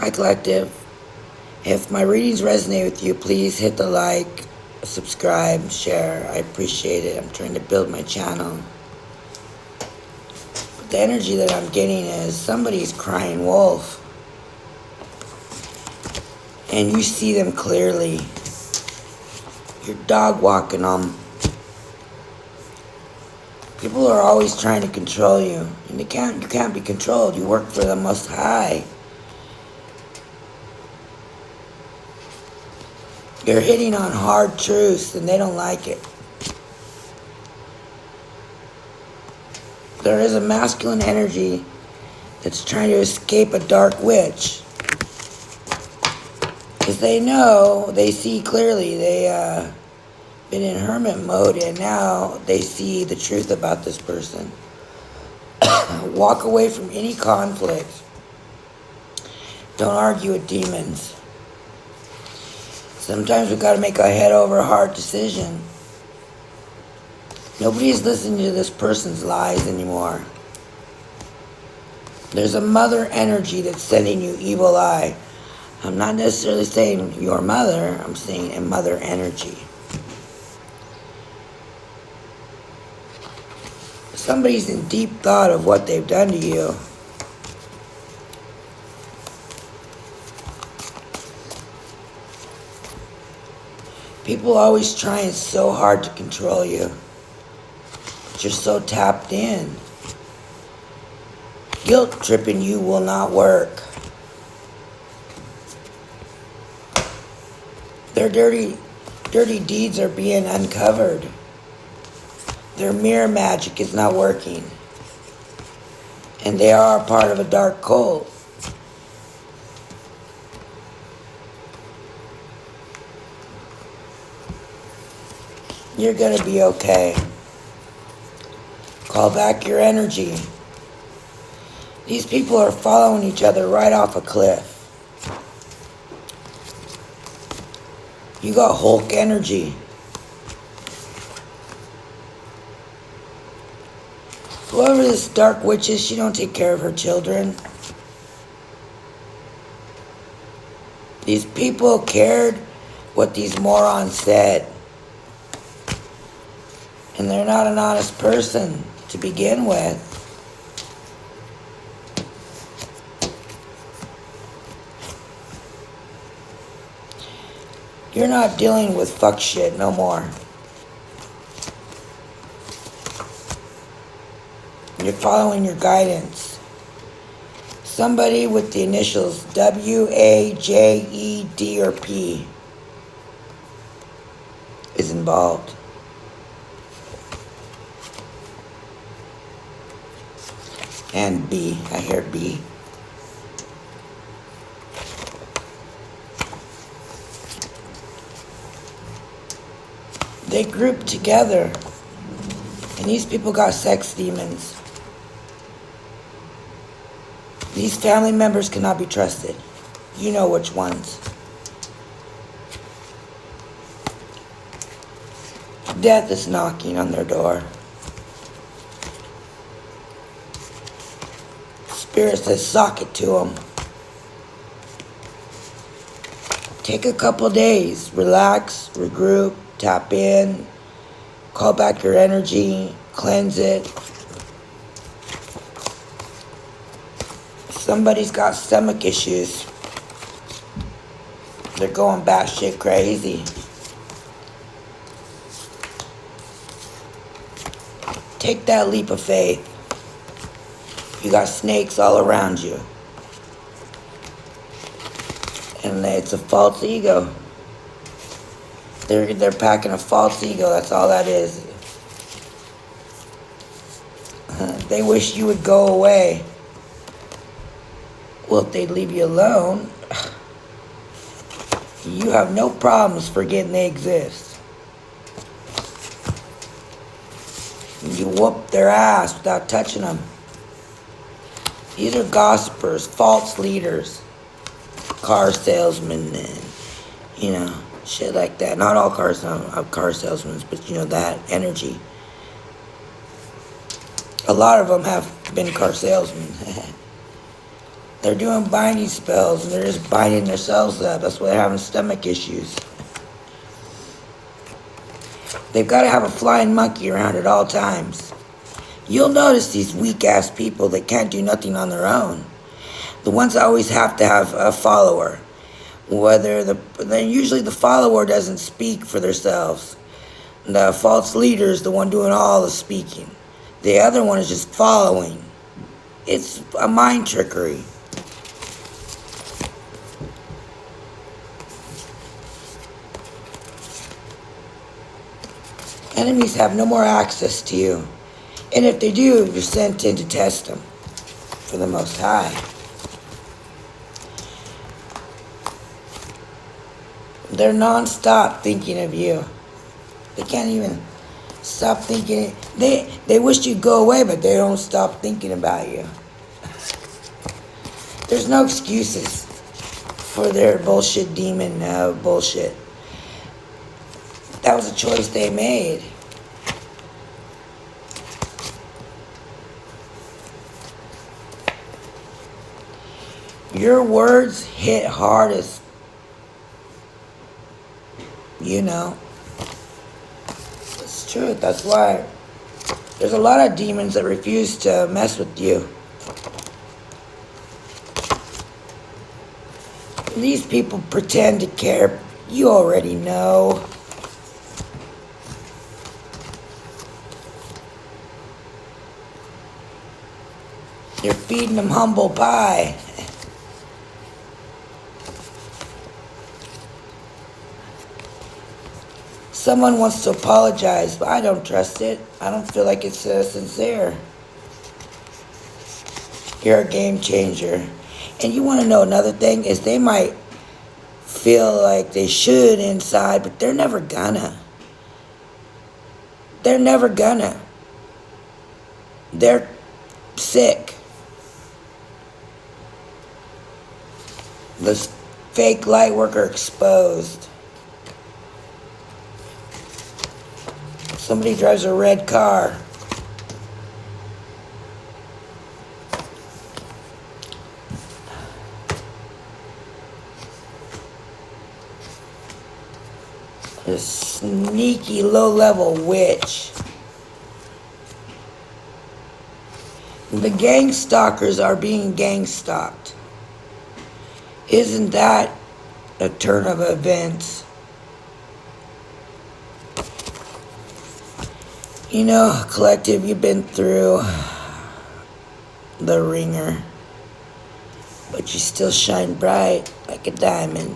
Hi, Collective. If my readings resonate with you, please hit the like, subscribe, share. I appreciate it. I'm trying to build my channel. But the energy that I'm getting is somebody's crying wolf. And you see them clearly. You're dog walking them. People are always trying to control you. And you can't be controlled. You work for the Most High. You're hitting on hard truths and they don't like it. There is a masculine energy that's trying to escape a dark witch. Because they know, they see clearly, they been in hermit mode and now they see the truth about this person. Walk away from any conflict. Don't argue with demons. Sometimes we got to make a head over heart decision. Nobody's listening to this person's lies anymore. There's a mother energy that's sending you evil eye. I'm not necessarily saying your mother, I'm saying a mother energy. Somebody's in deep thought of what they've done to you. People always trying so hard to control you. But you're so tapped in. Guilt tripping you will not work. Their dirty deeds are being uncovered. Their mirror magic is not working. And they are part of a dark cult. You're going to be okay. Call back your energy. These people are following each other right off a cliff. You got Hulk energy. Whoever this dark witch is, she don't take care of her children. These people cared what these morons said. And they're not an honest person to begin with. You're not dealing with fuck shit no more. You're following your guidance. Somebody with the initials W, A, J, E, D, or P is involved. And B, I hear B. They group together. And these people got sex demons. These family members cannot be trusted. You know which ones. Death is knocking on their door. Spirit says, sock it to them. Take a couple days. Relax, regroup, tap in, call back your energy, cleanse it. Somebody's got stomach issues. They're going batshit crazy. Take that leap of faith. You got snakes all around you. And it's a false ego. They're packing a false ego. That's all that is. They wish you would go away. Well, if they'd leave you alone, you have no problems forgetting they exist. You whoop their ass without touching them. These are gossipers, false leaders, car salesmen, and, shit like that. Not all car salesmen, but, that energy. A lot of them have been car salesmen. They're doing binding spells and they're just binding themselves up. That's why they're having stomach issues. They've got to have a flying monkey around at all times. You'll notice these weak-ass people that can't do nothing on their own. The ones that always have to have a follower. Then usually the follower doesn't speak for themselves. The false leader is the one doing all the speaking. The other one is just following. It's a mind trickery. Enemies have no more access to you. And if they do, you're sent in to test them for the Most High. They're non-stop thinking of you. They can't even stop thinking. They wish you'd go away, but they don't stop thinking about you. There's no excuses for their bullshit demon bullshit. That was a choice they made. Your words hit hardest. You know. It's true. That's why there's a lot of demons that refuse to mess with you. These people pretend to care. You already know. You're feeding them humble pie. Someone wants to apologize, but I don't trust it. I don't feel like it's sincere. You're a game changer. And you want to know another thing is they might feel like they should inside, but they're never gonna. They're never gonna. They're sick. The fake light worker exposed. Somebody drives a red car. A sneaky low-level witch. The gang stalkers are being gang stalked. Isn't that a turn of events? You know, collective, you've been through the ringer, but you still shine bright like a diamond.